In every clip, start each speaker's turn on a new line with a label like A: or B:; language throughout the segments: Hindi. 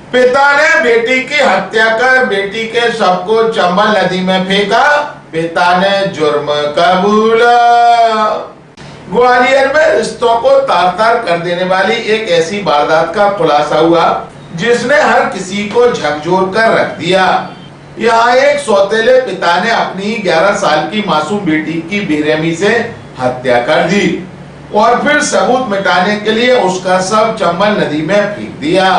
A: पिता ने बेटी की हत्या कर बेटी के शव को चंबल नदी में फेंका, पिता ने जुर्म कबूला। ग्वालियर में रिश्तों को तार तार कर देने वाली एक ऐसी वारदात का खुलासा हुआ जिसने हर किसी को झकझोर कर रख दिया। यहाँ एक सौतेले पिता ने अपनी 11 साल की मासूम बेटी की बेरहमी से हत्या कर दी और फिर सबूत मिटाने के लिए उसका शव चंबल नदी में फेंक दिया।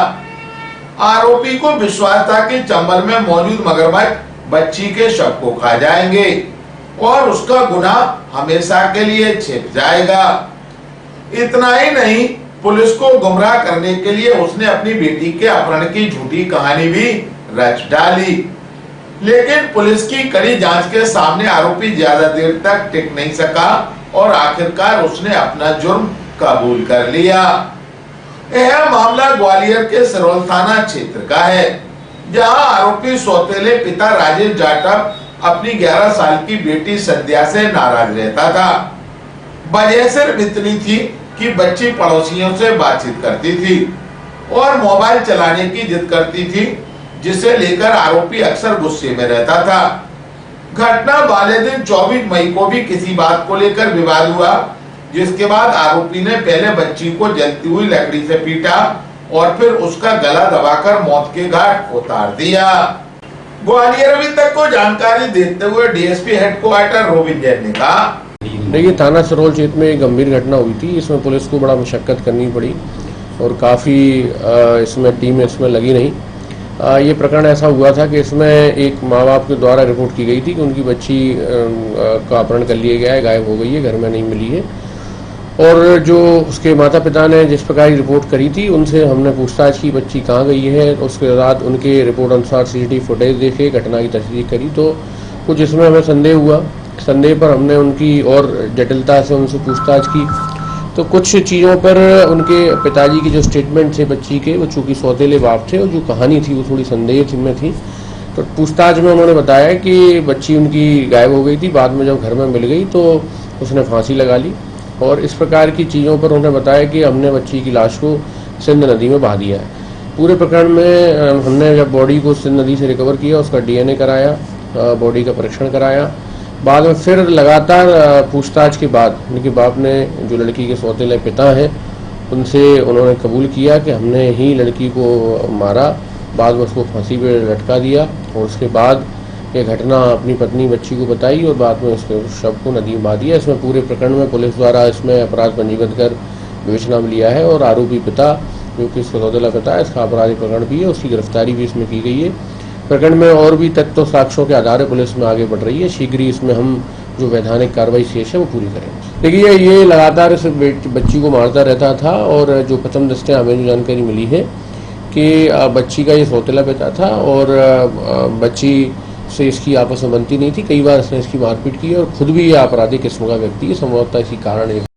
A: आरोपी को विश्वास था कि चंबल में मौजूद मगरमच्छ बच्ची के शव को खा जाएंगे और उसका गुनाह हमेशा के लिए छिप जाएगा। इतना ही नहीं, पुलिस को गुमराह करने के लिए उसने अपनी बेटी के अपहरण की झूठी कहानी भी रच डाली। लेकिन पुलिस की कड़ी जांच के सामने आरोपी ज्यादा देर तक टिक नहीं सका और आखिरकार उसने अपना जुर्म कबूल कर लिया। यह मामला ग्वालियर के सिरोल थाना क्षेत्र का है, जहां आरोपी सौतेले पिता राजेश जाटव अपनी 11 साल की बेटी संध्या से नाराज रहता था। वजह सिर्फ इतनी थी कि बच्ची पड़ोसियों से बातचीत करती थी और मोबाइल चलाने की जिद करती थी, जिसे लेकर आरोपी अक्सर गुस्से में रहता था। घटना वाले दिन 24 मई को भी किसी बात को लेकर विवाद हुआ, जिसके बाद आरोपी ने पहले बच्ची को जलती हुई लकड़ी से पीटा और फिर उसका गला दबाकर मौत के घाट उतार दिया। ग्वालियर अभी तक को जानकारी देते हुए डीएसपी हेडक्वार्टर रोबिन जैन ने कहा,
B: देखिए, थाना सिरोल क्षेत्र में एक गंभीर घटना हुई थी। इसमें पुलिस को बड़ा मशक्कत करनी पड़ी और काफ़ी इसमें टीम इसमें लगी नहीं। ये प्रकरण ऐसा हुआ था कि इसमें एक माँ बाप के द्वारा रिपोर्ट की गई थी कि उनकी बच्ची का अपहरण कर लिया गया है, गायब हो गई है, घर में नहीं मिली है। और जो उसके माता पिता ने जिस प्रकार की रिपोर्ट करी थी, उनसे हमने पूछताछ की बच्ची कहाँ गई है। उसके बाद उनके रिपोर्ट अनुसार सीसीटीवी फुटेज देखे, घटना की तस्दीक करी, तो कुछ इसमें हमें संदेह हुआ। संदेह पर हमने उनकी और जटिलता से उनसे पूछताछ की, तो कुछ चीज़ों पर उनके पिताजी के जो स्टेटमेंट थे बच्ची के, वो चूँकि सौतेले बाप थे और जो कहानी थी वो थोड़ी संदेह में थी। तो पूछताछ में उन्होंने बताया कि बच्ची उनकी गायब हो गई थी, बाद में जब घर में मिल गई तो उसने फांसी लगा ली और इस प्रकार की चीज़ों पर उन्होंने बताया कि हमने बच्ची की लाश को सिंध नदी में बहा दिया है। पूरे प्रकरण में हमने जब बॉडी को सिंध नदी से रिकवर किया, उसका डीएनए कराया, बॉडी का परीक्षण कराया। बाद में फिर लगातार पूछताछ के बाद उनके बाप ने, जो लड़की के सौतेले पिता हैं, उनसे उन्होंने कबूल किया कि हमने ही लड़की को मारा, बाद में उसको फांसी पे लटका दिया और उसके बाद ये घटना अपनी पत्नी बच्ची को बताई और बाद में उसके शव को नदी में बहा दिया। इसमें पूरे प्रकरण में पुलिस द्वारा इसमें अपराध पंजीबद्ध कर विवेचना में लिया है और आरोपी पिता, जो कि इसका सौतेला पिता है, इसका आपराधिक प्रकरण भी है, उसकी गिरफ्तारी भी इसमें की गई है। प्रकरण में और भी तथ्य साक्ष्यों के आधार पर पुलिस में आगे बढ़ रही है। शीघ्र ही इसमें हम जो वैधानिक कार्रवाई शेष है वो पूरी करेंगे। देखिए, ये लगातार इस बच्ची को मारता रहता था और जो प्रथम दृष्टया हमें जो जानकारी मिली है कि बच्ची का ये सौतेला पिता था और बच्ची से इसकी आपस में बनती नहीं थी। कई बार इसने इसकी मारपीट की और खुद भी ये आपराधिक किस्म का व्यक्ति है, संभवतः इसी कारण